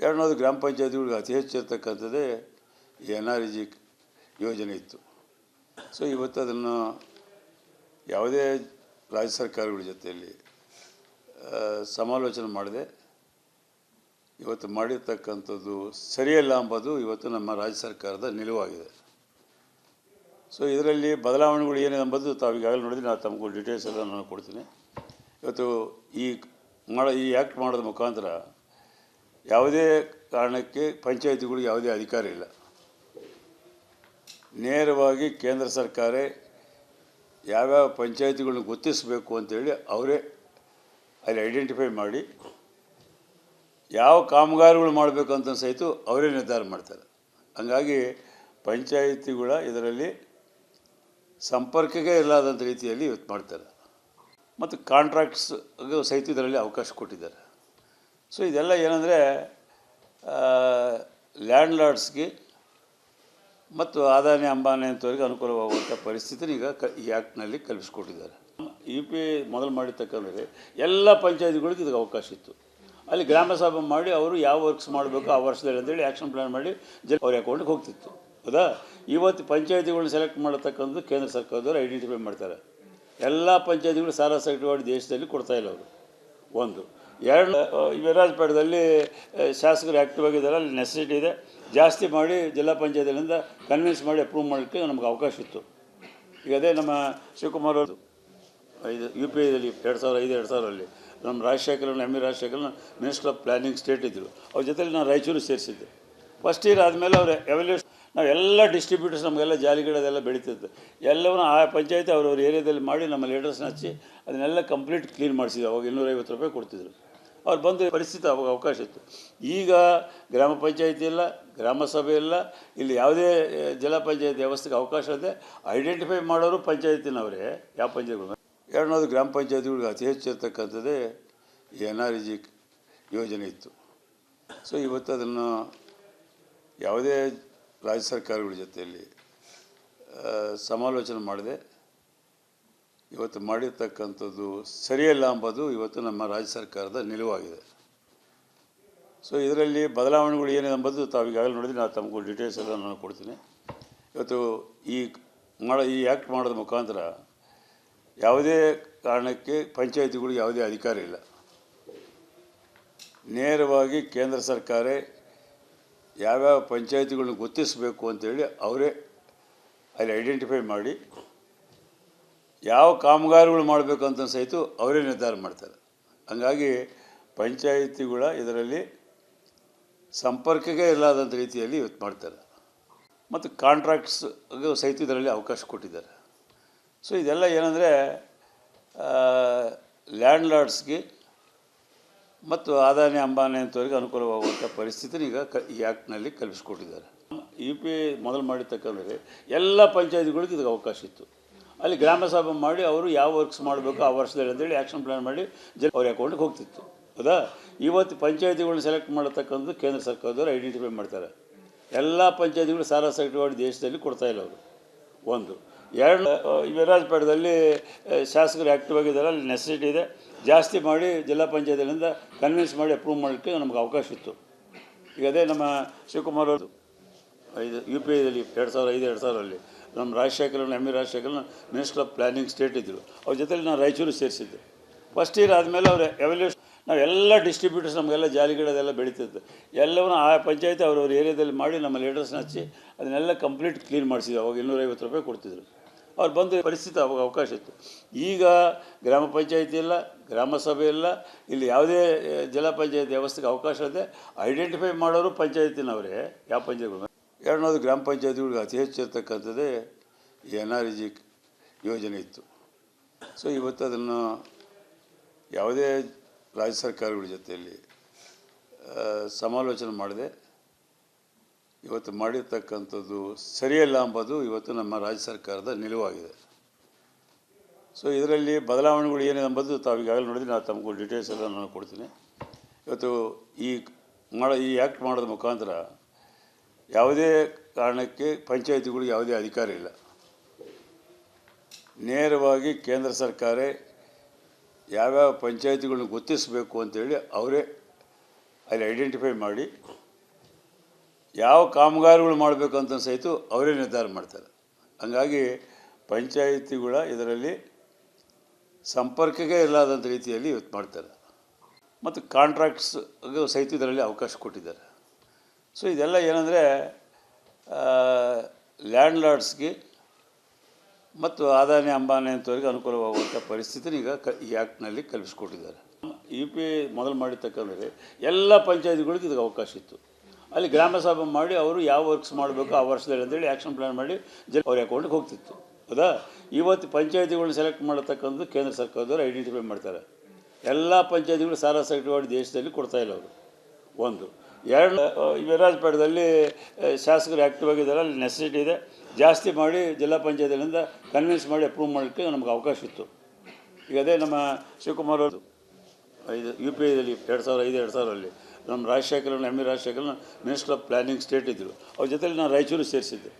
ಎರಡನೇದು ಗ್ರಾಮ ಪಂಚಾಯತಿಗಳಿಗೆ ಅತಿ ಹೆಚ್ಚು ಇರ್ತಕ್ಕಂಥದ್ದೇ NREG ಯೋಜನೆ ಇತ್ತು. ಸೊ ಇವತ್ತು ಅದನ್ನು ಯಾವುದೇ ರಾಜ್ಯ ಸರ್ಕಾರಗಳ ಜೊತೆಯಲ್ಲಿ ಸಮಾಲೋಚನೆ ಮಾಡದೆ ಇವತ್ತು ಮಾಡಿರ್ತಕ್ಕಂಥದ್ದು ಸರಿಯಲ್ಲ ಎಂಬುದು ಇವತ್ತು ನಮ್ಮ ರಾಜ್ಯ ಸರ್ಕಾರದ ನಿಲುವಾಗಿದೆ. ಸೊ ಇದರಲ್ಲಿ ಬದಲಾವಣೆಗಳು ಏನಿದೆ ಎಂಬುದು ತಾವು ಈಗಾಗಲೇ ನೋಡಿದ್ರೆ ನಾನು ತಮಗೂ ಡೀಟೇಲ್ಸ್ ಎಲ್ಲ ನಾನು ಕೊಡ್ತೀನಿ. ಇವತ್ತು ಈ ಆ್ಯಕ್ಟ್ ಮಾಡೋದ್ರ ಮುಖಾಂತರ ಯಾವುದೇ ಕಾರಣಕ್ಕೆ ಪಂಚಾಯತಿಗಳಿಗೆ ಯಾವುದೇ ಅಧಿಕಾರ ಇಲ್ಲ. ನೇರವಾಗಿ ಕೇಂದ್ರ ಸರ್ಕಾರ ಯಾವ್ಯಾವ ಪಂಚಾಯತಿಗಳನ್ನ ಗುರುತಿಸಬೇಕು ಅಂತೇಳಿ ಅವರೇ ಅಲ್ಲಿ ಐಡೆಂಟಿಫೈ ಮಾಡಿ ಯಾವ ಕಾಮಗಾರಿಗಳು ಮಾಡಬೇಕು ಅಂತ ಸಹಿತ ಅವರೇ ನಿರ್ಧಾರ ಮಾಡ್ತಾರೆ. ಹಂಗಾಗಿ ಪಂಚಾಯತಿಗಳ ಇದರಲ್ಲಿ ಸಂಪರ್ಕಕ್ಕೆ ಇರಲಾದಂಥ ರೀತಿಯಲ್ಲಿ ಇವತ್ತು ಮಾಡ್ತಾರೆ ಮತ್ತು ಕಾಂಟ್ರಾಕ್ಟ್ಸ್ ಸಹಿತ ಇದರಲ್ಲಿ ಅವಕಾಶ ಕೊಟ್ಟಿದ್ದಾರೆ. ಸೊ ಇದೆಲ್ಲ ಏನಂದರೆ ಲ್ಯಾಂಡ್ ಲಾರ್ಡ್ಸ್ಗೆ ಮತ್ತು ಅದಾನಿ ಅಂಬಾನಿ ಅಂತವರಿಗೆ ಅನುಕೂಲವಾಗುವಂಥ ಪರಿಸ್ಥಿತಿನ ಈಗ ಈ ಆ್ಯಕ್ಟ್ನಲ್ಲಿ ಕಲ್ಪಿಸ್ಕೊಟ್ಟಿದ್ದಾರೆ. UPA ಮೊದಲು ಮಾಡಿರ್ತಕ್ಕಂದರೆ ಎಲ್ಲ ಪಂಚಾಯತಿಗಳಿಗೆ ಇದಕ್ಕೆ ಅವಕಾಶ ಇತ್ತು. ಅಲ್ಲಿ ಗ್ರಾಮ ಸಭೆ ಮಾಡಿ ಅವರು ಯಾವ ವರ್ಕ್ಸ್ ಮಾಡಬೇಕು ಆ ವರ್ಷದಲ್ಲಿ ಅಂತೇಳಿ ಆ್ಯಕ್ಷನ್ ಪ್ಲ್ಯಾನ್ ಮಾಡಿ ಅವ್ರ ಅಕೌಂಟಿಗೆ ಹೋಗ್ತಿತ್ತು. ಹೌದಾ? ಇವತ್ತು ಪಂಚಾಯತಿಗಳನ್ನ ಸೆಲೆಕ್ಟ್ ಮಾಡತಕ್ಕಂಥದ್ದು ಕೇಂದ್ರ ಸರ್ಕಾರದವರು ಐಡೆಂಟಿಫೈ ಮಾಡ್ತಾರೆ. ಎಲ್ಲ ಪಂಚಾಯತಿಗಳು ಸಾರಾಸಗಟವಾಗಿ ದೇಶದಲ್ಲಿ ಕೊಡ್ತಾಯಿಲ್ಲ ಅವರು. ಒಂದು ಎರಡು ವಿರಾಜಪೇಟದಲ್ಲಿ ಶಾಸಕರು ಆ್ಯಕ್ಟಿವ್ ಆಗಿದ್ದಾರೆ, ಅಲ್ಲಿ ನೆಸೆಸಿಟಿ ಇದೆ, ಜಾಸ್ತಿ ಮಾಡಿ ಜಿಲ್ಲಾ ಪಂಚಾಯತಿಗಳಿಂದ ಕನ್ವಿನ್ಸ್ ಮಾಡಿ ಅಪ್ರೂವ್ ಮಾಡೋಕ್ಕೆ ನಮಗೆ ಅವಕಾಶ ಇತ್ತು. ಈಗ ಅದೇ ನಮ್ಮ ಶಿವಕುಮಾರ್ ಅವರು UPAದಲ್ಲಿ 2005-2006 ನಮ್ಮ Rajasekharan ME Rajasekharan minister of planning state ಇದ್ದರು. ಅವ್ರ ಜೊತೆಲಿ ನಾನು ರಾಯಚೂರು ಸೇರಿಸಿದ್ದೆ. ಫಸ್ಟ್ ಇಯರ್ ಆದಮೇಲೆ ಅವ್ರ ಎವ್ಯಾಲ್ಯೂಷನ್ ನಾವೆಲ್ಲ ಡಿಸ್ಟ್ರಿಬ್ಯೂಟರ್ಸ್ ನಮಗೆಲ್ಲ ಜಾಲಿಗಿಡದೆಲ್ಲ ಬೆಳೀತಿತ್ತು. ಎಲ್ಲವನ್ನೂ ಆ ಪಂಚಾಯತಿ ಅವ್ರವ್ರ ಏರಿಯಾದಲ್ಲಿ ಮಾಡಿ ನಮ್ಮ ಲೀಡರ್ಸ್ನ ಹಚ್ಚಿ ಅದನ್ನೆಲ್ಲ ಕಂಪ್ಲೀಟ್ ಕ್ಲೀನ್ ಮಾಡಿಸಿದ್ವಿ. ಅವಾಗ 250 ರೂಪಾಯಿ ಕೊಡ್ತಿದ್ರು. ಅವ್ರು ಬಂದು ಪರಿಸ್ಥಿತಿ ಅವಾಗ ಅವಕಾಶ ಇತ್ತು. ಈಗ ಗ್ರಾಮ ಪಂಚಾಯತಿ ಇಲ್ಲ, ಗ್ರಾಮ ಸಭೆ ಇಲ್ಲ, ಇಲ್ಲಿ ಯಾವುದೇ ಜಿಲ್ಲಾ ಪಂಚಾಯತಿ ವ್ಯವಸ್ಥೆಗೆ ಅವಕಾಶ ಇದೆ. ಐಡೆಂಟಿಫೈ ಮಾಡೋರು ಪಂಚಾಯತಿನವರೇ ಯಾವ ಪಂಚಾಯತಿಗಳು. ಎರಡನೇದು ಗ್ರಾಮ ಪಂಚಾಯತಿಗಳಿಗೆ ಅತಿ ಹೆಚ್ಚು ಇರ್ತಕ್ಕಂಥದ್ದೇ NREG ಯೋಜನೆ ಇತ್ತು. ಸೊ ಇವತ್ತು ಅದನ್ನು ಯಾವುದೇ ರಾಜ್ಯ ಸರ್ಕಾರಗಳ ಜೊತೆಯಲ್ಲಿ ಸಮಾಲೋಚನೆ ಮಾಡದೆ ಇವತ್ತು ಮಾಡಿರ್ತಕ್ಕಂಥದ್ದು ಸರಿಯಲ್ಲ ಎಂಬುದು ಇವತ್ತು ನಮ್ಮ ರಾಜ್ಯ ಸರ್ಕಾರದ ನಿಲುವಾಗಿದೆ. ಸೊ ಇದರಲ್ಲಿ ಬದಲಾವಣೆಗಳು ಏನಿದೆ ಎಂಬುದು ತಾವು ಈಗಾಗಲೇ ನೋಡಿದ್ರೆ ನಾನು ತಮಗೂ ಡೀಟೇಲ್ಸ್ ಎಲ್ಲ ನಾನು ಕೊಡ್ತೀನಿ. ಇವತ್ತು ಈ ಆ್ಯಕ್ಟ್ ಮಾಡೋದ್ರ ಮುಖಾಂತರ ಯಾವುದೇ ಕಾರಣಕ್ಕೆ ಪಂಚಾಯತಿಗಳಿಗೆ ಯಾವುದೇ ಅಧಿಕಾರ ಇಲ್ಲ. ನೇರವಾಗಿ ಕೇಂದ್ರ ಸರ್ಕಾರ ಯಾವ್ಯಾವ ಪಂಚಾಯತಿಗಳನ್ನ ಗುರುತಿಸಬೇಕು ಅಂತೇಳಿ ಅವರೇ ಅಲ್ಲಿ ಐಡೆಂಟಿಫೈ ಮಾಡಿ ಯಾವ ಕಾಮಗಾರಿಗಳು ಮಾಡಬೇಕು ಅಂತ ಸಹಿತ ಅವರೇ ನಿರ್ಧಾರ ಮಾಡ್ತಾರೆ. ಹಂಗಾಗಿ ಪಂಚಾಯತಿಗಳ ಇದರಲ್ಲಿ ಸಂಪರ್ಕಕ್ಕೆ ಇರಲಾದಂಥ ರೀತಿಯಲ್ಲಿ ಇವತ್ತು ಮಾಡ್ತಾರೆ ಮತ್ತು ಕಾಂಟ್ರಾಕ್ಟ್ಸ್ ಸಹಿತ ಇದರಲ್ಲಿ ಅವಕಾಶ ಕೊಟ್ಟಿದ್ದಾರೆ. ಸೊ ಇದೆಲ್ಲ ಏನಂದರೆ ಲ್ಯಾಂಡ್ ಲಾರ್ಡ್ಸ್ಗೆ ಮತ್ತು ಅದಾನಿ ಅಂಬಾನಿ ಅಂತವರಿಗೆ ಅನುಕೂಲವಾಗುವಂಥ ಪರಿಸ್ಥಿತಿನ ಈಗ ಈ ಆ್ಯಕ್ಟ್ನಲ್ಲಿ ಕಲ್ಪಿಸ್ಕೊಟ್ಟಿದ್ದಾರೆ. UPA ಮೊದಲು ಮಾಡಿರ್ತಕ್ಕಂದರೆ ಎಲ್ಲ ಪಂಚಾಯತಿಗಳಿಗೆ ಇದಕ್ಕೆ ಅವಕಾಶ ಇತ್ತು. ಅಲ್ಲಿ ಗ್ರಾಮ ಸಭೆ ಮಾಡಿ ಅವರು ಯಾವ ವರ್ಕ್ಸ್ ಮಾಡಬೇಕು ಆ ವರ್ಷದಲ್ಲಿ ಅಂತೇಳಿ ಆ್ಯಕ್ಷನ್ ಪ್ಲ್ಯಾನ್ ಮಾಡಿ ಅವ್ರ ಅಕೌಂಟಿಗೆ ಹೋಗ್ತಿತ್ತು. ಹೌದಾ? ಇವತ್ತು ಪಂಚಾಯತಿಗಳನ್ನ ಸೆಲೆಕ್ಟ್ ಮಾಡತಕ್ಕಂಥದ್ದು ಕೇಂದ್ರ ಸರ್ಕಾರದವರು ಐಡೆಂಟಿಫೈ ಮಾಡ್ತಾರೆ. ಎಲ್ಲ ಪಂಚಾಯತಿಗಳು ಸಾರಾಸಗಟವಾಗಿ ದೇಶದಲ್ಲಿ ಕೊಡ್ತಾಯಿಲ್ಲ ಅವರು. ಒಂದು ಎರಡು ವಿರಾಜಪೇಟದಲ್ಲಿ ಶಾಸಕರು ಆ್ಯಕ್ಟಿವ್ ಆಗಿದ್ದಾರೆ, ಅಲ್ಲಿ ನೆಸೆಸಿಟಿ ಇದೆ, ಜಾಸ್ತಿ ಮಾಡಿ ಜಿಲ್ಲಾ ಪಂಚಾಯತಿಗಳಿಂದ ಕನ್ವಿನ್ಸ್ ಮಾಡಿ ಅಪ್ರೂವ್ ಮಾಡೋಕ್ಕೆ ನಮಗೆ ಅವಕಾಶ ಇತ್ತು. ಈಗ ಅದೇ ನಮ್ಮ ಶಿವಕುಮಾರ್ ಅವರು UPAದಲ್ಲಿ 2005-2006 ನಮ್ಮ Rajasekharan ME Rajasekharan minister of planning state ಇದ್ದರು. ಅವ್ರ ಜೊತೆಲಿ ನಾನು ರಾಯಚೂರು ಸೇರಿಸಿದ್ದೆ. ಫಸ್ಟ್ ಇಯರ್ ಆದಮೇಲೆ ಅವ್ರ ಎವ್ಯಾಲ್ಯೂಷನ್ ನಾವೆಲ್ಲ ಡಿಸ್ಟ್ರಿಬ್ಯೂಟರ್ಸ್ ನಮಗೆಲ್ಲ ಜಾಲಿಗಿಡದೆಲ್ಲ ಬೆಳೀತಿತ್ತು. ಎಲ್ಲವನ್ನೂ ಆ ಪಂಚಾಯತಿ ಅವ್ರವ್ರ ಏರಿಯಾದಲ್ಲಿ ಮಾಡಿ ನಮ್ಮ ಲೀಡರ್ಸ್ನ ಹಚ್ಚಿ ಅದನ್ನೆಲ್ಲ ಕಂಪ್ಲೀಟ್ ಕ್ಲೀನ್ ಮಾಡಿಸಿದ್ವಿ. ಅವಾಗ 250 ರೂಪಾಯಿ ಕೊಡ್ತಿದ್ರು. ಅವ್ರು ಬಂದು ಪರಿಸ್ಥಿತಿ ಅವಾಗ ಅವಕಾಶ ಇತ್ತು. ಈಗ ಗ್ರಾಮ ಪಂಚಾಯತಿ ಇಲ್ಲ, ಗ್ರಾಮ ಸಭೆ ಇಲ್ಲ, ಇಲ್ಲಿ ಯಾವುದೇ ಜಿಲ್ಲಾ ಪಂಚಾಯತಿ ವ್ಯವಸ್ಥೆಗೆ ಅವಕಾಶ ಇದೆ. ಐಡೆಂಟಿಫೈ ಮಾಡೋರು ಪಂಚಾಯತಿನವರೇ ಯಾವ ಪಂಚಾಯತಿಗಳು. ಎರಡನೇದು ಗ್ರಾಮ ಪಂಚಾಯತಿಗಳಿಗೆ ಅತಿ ಹೆಚ್ಚು ಇರ್ತಕ್ಕಂಥದ್ದೇ NREG ಯೋಜನೆ ಇತ್ತು. ಸೊ ಇವತ್ತು ಅದನ್ನು ಯಾವುದೇ ರಾಜ್ಯ ಸರ್ಕಾರಗಳ ಜೊತೆಯಲ್ಲಿ ಸಮಾಲೋಚನೆ ಮಾಡದೆ ಇವತ್ತು ಮಾಡಿರ್ತಕ್ಕಂಥದ್ದು ಸರಿಯಲ್ಲ ಎಂಬುದು ಇವತ್ತು ನಮ್ಮ ರಾಜ್ಯ ಸರ್ಕಾರದ ನಿಲುವಾಗಿದೆ. ಸೊ ಇದರಲ್ಲಿ ಬದಲಾವಣೆಗಳು ಏನಿದೆ ಎಂಬುದು ತಾವು ಈಗಾಗಲೇ ನೋಡಿದ್ರೆ ನಾನು ತಮಗೂ ಡೀಟೇಲ್ಸ್ ಎಲ್ಲ ನಾನು ಕೊಡ್ತೀನಿ. ಇವತ್ತು ಈ ಆ್ಯಕ್ಟ್ ಮಾಡೋದ್ರ ಮುಖಾಂತರ ಯಾವುದೇ ಕಾರಣಕ್ಕೆ ಪಂಚಾಯತಿಗಳಿಗೆ ಯಾವುದೇ ಅಧಿಕಾರ ಇಲ್ಲ. ನೇರವಾಗಿ ಕೇಂದ್ರ ಸರ್ಕಾರ ಯಾವ್ಯಾವ ಪಂಚಾಯತಿಗಳನ್ನ ಗುರುತಿಸಬೇಕು ಅಂತೇಳಿ ಅವರೇ ಅಲ್ಲಿ ಐಡೆಂಟಿಫೈ ಮಾಡಿ ಯಾವ ಕಾಮಗಾರಿಗಳು ಮಾಡಬೇಕು ಅಂತ ಸಹಿತ ಅವರೇ ನಿರ್ಧಾರ ಮಾಡ್ತಾರೆ. ಹಂಗಾಗಿ ಪಂಚಾಯಿತಿಗಳ ಇದರಲ್ಲಿ ಸಂಪರ್ಕಕ್ಕೆ ಇರಲಾದಂಥ ರೀತಿಯಲ್ಲಿ ಇವತ್ತು ಮಾಡ್ತಾರೆ. ಮತ್ತು ಕಾಂಟ್ರಾಕ್ಟ್ಸ್ ಸಹಿತ ಇದರಲ್ಲಿ ಅವಕಾಶ ಕೊಟ್ಟಿದ್ದಾರೆ. ಸೊ ಇದೆಲ್ಲ ಏನಂದರೆ ಲ್ಯಾಂಡ್ ಲಾರ್ಡ್ಸ್ಗೆ ಮತ್ತು ಅದಾನಿ ಅಂಬಾನಿ ಅಂತವರಿಗೆ ಅನುಕೂಲವಾಗುವಂಥ ಪರಿಸ್ಥಿತಿನ ಈಗ ಈ ಆ್ಯಕ್ಟ್ನಲ್ಲಿ ಕಲ್ಪಿಸ್ಕೊಟ್ಟಿದ್ದಾರೆ. UP ಮೊದಲು ಮಾಡಿರ್ತಕ್ಕಂದರೆ ಎಲ್ಲ ಪಂಚಾಯತಿಗಳಿಗೆ ಇದಕ್ಕೆ ಅವಕಾಶ ಇತ್ತು. ಅಲ್ಲಿ ಗ್ರಾಮ ಸಭೆ ಮಾಡಿ ಅವರು ಯಾವ ವರ್ಕ್ಸ್ ಮಾಡಬೇಕು ಆ ವರ್ಷದಲ್ಲಿ ಅಂತೇಳಿ ಆ್ಯಕ್ಷನ್ ಪ್ಲ್ಯಾನ್ ಮಾಡಿ ಅವ್ರ ಅಕೌಂಟಿಗೆ ಹೋಗ್ತಿತ್ತು. ಹೌದಾ? ಇವತ್ತು ಪಂಚಾಯತಿಗಳನ್ನ ಸೆಲೆಕ್ಟ್ ಮಾಡತಕ್ಕಂಥದ್ದು ಕೇಂದ್ರ ಸರ್ಕಾರದವರು ಐಡೆಂಟಿಫೈ ಮಾಡ್ತಾರೆ. ಎಲ್ಲ ಪಂಚಾಯತಿಗಳು ಸಾರಾಸಗಟವಾಗಿ ದೇಶದಲ್ಲಿ ಕೊಡ್ತಾಯಿಲ್ಲ ಅವರು. ಒಂದು ಎರಡು, ವಿರಾಜಪೇಟದಲ್ಲಿ ಶಾಸಕರು ಆ್ಯಕ್ಟಿವ್ ಆಗಿದ್ದಾರೆ, ಅಲ್ಲಿ ನೆಸೆಸಿಟಿ ಇದೆ, ಜಾಸ್ತಿ ಮಾಡಿ ಜಿಲ್ಲಾ ಪಂಚಾಯತಿಗಳಿಂದ ಕನ್ವಿನ್ಸ್ ಮಾಡಿ ಅಪ್ರೂವ್ ಮಾಡೋಕ್ಕೆ ನಮಗೆ ಅವಕಾಶ ಇತ್ತು. ಈಗ ಅದೇ ನಮ್ಮ ಶಿವಕುಮಾರ್ ಅವರು UPದಲ್ಲಿ 2005-2006 ನಮ್ಮ Rajasekharan Rajasekharan minister of planning state ಇದ್ದರು. ಅವ್ರ ಜೊತೆಲಿ ನಾನು ರಾಯಚೂರು ಸೇರಿಸಿದ್ದೆ.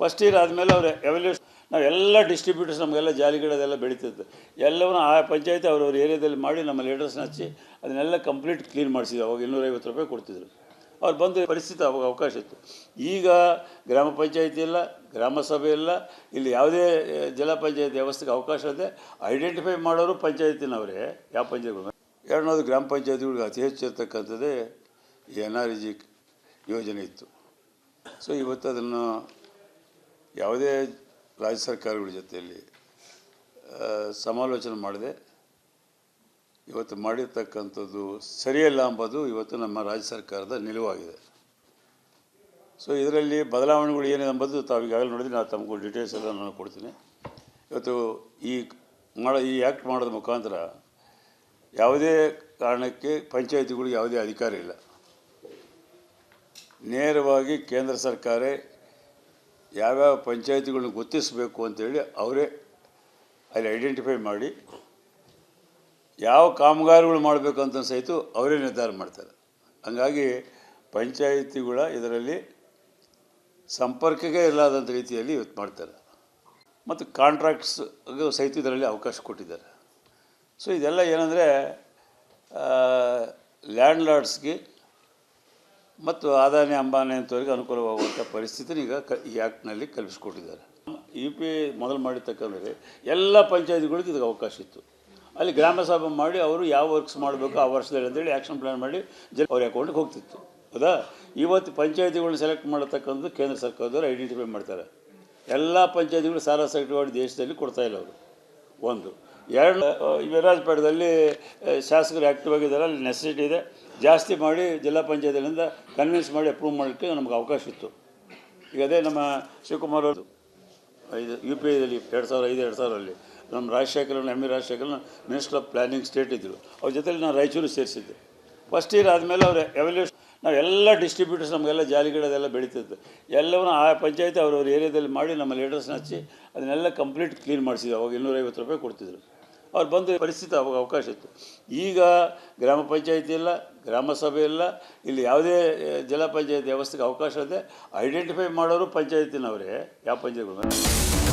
ಫಸ್ಟ್ ಇಯರ್ ಆದಮೇಲೆ ಅವ್ರ ಎವ್ಯಾಲ್ಯೂಷನ್ ನಾವೆಲ್ಲ ಡಿಸ್ಟ್ರಿಬ್ಯೂಟರ್ಸ್ ನಮಗೆಲ್ಲ ಜಾಲಿಗಿಡೋದೆಲ್ಲ ಬೆಳೀತಿತ್ತು. ಎಲ್ಲವನ್ನೂ ಆ ಪಂಚಾಯತಿ ಅವ್ರವ್ರ ಏರಿಯಾದಲ್ಲಿ ಮಾಡಿ ನಮ್ಮ ಲೀಡರ್ಸ್ನ ಹಚ್ಚಿ ಅದನ್ನೆಲ್ಲ ಕಂಪ್ಲೀಟ್ ಕ್ಲೀನ್ ಮಾಡಿಸಿದ್ವಿ. ಅವಾಗ 250 ರೂಪಾಯಿ ಕೊಡ್ತಿದ್ರು. ಅವ್ರು ಬಂದು ಪರಿಸ್ಥಿತಿ ಅವಾಗ ಅವಕಾಶ ಇತ್ತು. ಈಗ ಗ್ರಾಮ ಪಂಚಾಯತಿ ಇಲ್ಲ, ಗ್ರಾಮ ಸಭೆ ಇಲ್ಲ, ಇಲ್ಲಿ ಯಾವುದೇ ಜಿಲ್ಲಾ ಪಂಚಾಯತಿ ವ್ಯವಸ್ಥೆಗೆ ಅವಕಾಶ ಇದೆ. ಐಡೆಂಟಿಫೈ ಮಾಡೋರು ಪಂಚಾಯತಿನವರೇ. ಯಾವ ಪಂಚಾಯತಿಗಳು? ಎರಡನೇದು ಗ್ರಾಮ ಪಂಚಾಯತಿಗಳಿಗೆ ಅತಿ ಹೆಚ್ಚು ಇರ್ತಕ್ಕಂಥದ್ದೇ ಈ NREG ಯೋಜನೆ ಇತ್ತು. ಸೊ ಇವತ್ತು ಅದನ್ನು ಯಾವುದೇ ರಾಜ್ಯ ಸರ್ಕಾರಗಳ ಜೊತೆಯಲ್ಲಿ ಸಮಾಲೋಚನೆ ಮಾಡದೆ ಇವತ್ತು ಮಾಡಿರ್ತಕ್ಕಂಥದ್ದು ಸರಿಯಲ್ಲ ಎಂಬುದು ಇವತ್ತು ನಮ್ಮ ರಾಜ್ಯ ಸರ್ಕಾರದ ನಿಲುವಾಗಿದೆ. ಸೊ ಇದರಲ್ಲಿ ಬದಲಾವಣೆಗಳು ಏನಿದೆ ಎಂಬುದು ತಾವು ಈಗಾಗಲೇ ನೋಡಿದ್ರೆ ನಾನು ತಮಗೂ ಡೀಟೇಲ್ಸ್ ಎಲ್ಲ ನಾನು ಕೊಡ್ತೀನಿ. ಇವತ್ತು ಈ ಆ್ಯಕ್ಟ್ ಮಾಡೋದ್ರ ಮುಖಾಂತರ ಯಾವುದೇ ಕಾರಣಕ್ಕೆ ಪಂಚಾಯತಿಗಳಿಗೆ ಯಾವುದೇ ಅಧಿಕಾರ ಇಲ್ಲ. ನೇರವಾಗಿ ಕೇಂದ್ರ ಸರ್ಕಾರ ಯಾವ್ಯಾವ ಪಂಚಾಯತಿಗಳನ್ನ ಗುರುತಿಸಬೇಕು ಅಂತೇಳಿ ಅವರೇ ಅಲ್ಲಿ ಐಡೆಂಟಿಫೈ ಮಾಡಿ ಯಾವ ಕಾಮಗಾರಿಗಳು ಮಾಡಬೇಕು ಅಂತ ಸಹಿತ ಅವರೇ ನಿರ್ಧಾರ ಮಾಡ್ತಾರೆ. ಹಂಗಾಗಿ ಪಂಚಾಯಿತಿಗಳ ಇದರಲ್ಲಿ ಸಂಪರ್ಕಕ್ಕೆ ಇರಲಾದಂಥ ರೀತಿಯಲ್ಲಿ ಇವತ್ತು ಮಾಡ್ತಾರೆ. ಮತ್ತು ಕಾಂಟ್ರಾಕ್ಟ್ಸ್ ಸಹಿತ ಇದರಲ್ಲಿ ಅವಕಾಶ ಕೊಟ್ಟಿದ್ದಾರೆ. ಸೊ ಇದೆಲ್ಲ ಏನಂದರೆ ಲ್ಯಾಂಡ್ ಲಾರ್ಡ್ಸ್ಗೆ ಮತ್ತು ಅದಾನಿ ಅಂಬಾನಿ ಅಂತವರಿಗೆ ಅನುಕೂಲವಾಗುವಂಥ ಪರಿಸ್ಥಿತಿನ ಈಗ ಈ ಆ್ಯಕ್ಟ್ನಲ್ಲಿ ಕಲ್ಪಿಸ್ಕೊಟ್ಟಿದ್ದಾರೆ. UP ಮೊದಲು ಮಾಡಿರ್ತಕ್ಕಂದರೆ ಎಲ್ಲ ಪಂಚಾಯತಿಗಳಿಗೆ ಇದಕ್ಕೆ ಅವಕಾಶ ಇತ್ತು. ಅಲ್ಲಿ ಗ್ರಾಮ ಸಭೆ ಮಾಡಿ ಅವರು ಯಾವ ವರ್ಕ್ಸ್ ಮಾಡಬೇಕು ಆ ವರ್ಷದಲ್ಲಿ ಅಂತೇಳಿ ಆ್ಯಕ್ಷನ್ ಪ್ಲ್ಯಾನ್ ಮಾಡಿ ಅವ್ರ ಅಕೌಂಟಿಗೆ ಹೋಗ್ತಿತ್ತು. ಹೌದಾ? ಇವತ್ತು ಪಂಚಾಯತಿಗಳನ್ನ ಸೆಲೆಕ್ಟ್ ಮಾಡತಕ್ಕಂಥದ್ದು ಕೇಂದ್ರ ಸರ್ಕಾರದವರು ಐಡೆಂಟಿಫೈ ಮಾಡ್ತಾರೆ. ಎಲ್ಲ ಪಂಚಾಯತಿಗಳು ಸಾರಾಸಗಟವಾಗಿ ದೇಶದಲ್ಲಿ ಕೊಡ್ತಾಯಿಲ್ಲ ಅವರು. ಒಂದು ಎರಡು, ವಿರಾಜಪೇಟದಲ್ಲಿ ಶಾಸಕರು ಆ್ಯಕ್ಟಿವ್ ಆಗಿದ್ದಾರೆ, ಅಲ್ಲಿ ನೆಸೆಸಿಟಿ ಇದೆ, ಜಾಸ್ತಿ ಮಾಡಿ ಜಿಲ್ಲಾ ಪಂಚಾಯತಿಗಳಿಂದ ಕನ್ವಿನ್ಸ್ ಮಾಡಿ ಅಪ್ರೂವ್ ಮಾಡೋಕ್ಕೆ ನಮಗೆ ಅವಕಾಶ ಇತ್ತು. ಈಗ ಅದೇ ನಮ್ಮ ಶಿವಕುಮಾರ್ ಅವರು UPದಲ್ಲಿ 2005-2006 ನಮ್ಮ Rajasekharan Rajasekharan minister of planning state ಇದ್ದರು. ಅವ್ರ ಜೊತೆಲಿ ನಾನು ರಾಯಚೂರು ಸೇರಿಸಿದ್ದೆ. ಫಸ್ಟ್ ಇಯರ್ ಆದಮೇಲೆ ಅವ್ರ ಎವ್ಯಾಲ್ಯೂಷನ್ ನಾವೆಲ್ಲ ಡಿಸ್ಟ್ರಿಬ್ಯೂಟರ್ಸ್ ನಮಗೆಲ್ಲ ಜಾಲಿಗಿಡೋದೆಲ್ಲ ಬೆಳೀತಿತ್ತು. ಎಲ್ಲವನ್ನೂ ಆ ಪಂಚಾಯತಿ ಅವ್ರವ್ರ ಏರಿಯಾದಲ್ಲಿ ಮಾಡಿ ನಮ್ಮ ಲೀಡರ್ಸ್ನ ಹಚ್ಚಿ ಅದನ್ನೆಲ್ಲ ಕಂಪ್ಲೀಟ್ ಕ್ಲೀನ್ ಮಾಡಿಸಿದ್ವಿ. ಅವಾಗ 250 ರೂಪಾಯಿ ಕೊಡ್ತಿದ್ರು. ಅವ್ರು ಬಂದು ಪರಿಸ್ಥಿತಿ ಅವಾಗ ಅವಕಾಶ ಇತ್ತು. ಈಗ ಗ್ರಾಮ ಪಂಚಾಯತಿ ಇಲ್ಲ, ಗ್ರಾಮ ಸಭೆ ಇಲ್ಲ, ಇಲ್ಲಿ ಯಾವುದೇ ಜಿಲ್ಲಾ ಪಂಚಾಯತಿ ವ್ಯವಸ್ಥೆಗೆ ಅವಕಾಶ ಇದೆ. ಐಡೆಂಟಿಫೈ ಮಾಡೋರು ಪಂಚಾಯತಿನವರೇ. ಯಾವ ಪಂಚಾಯತಿಗಳು?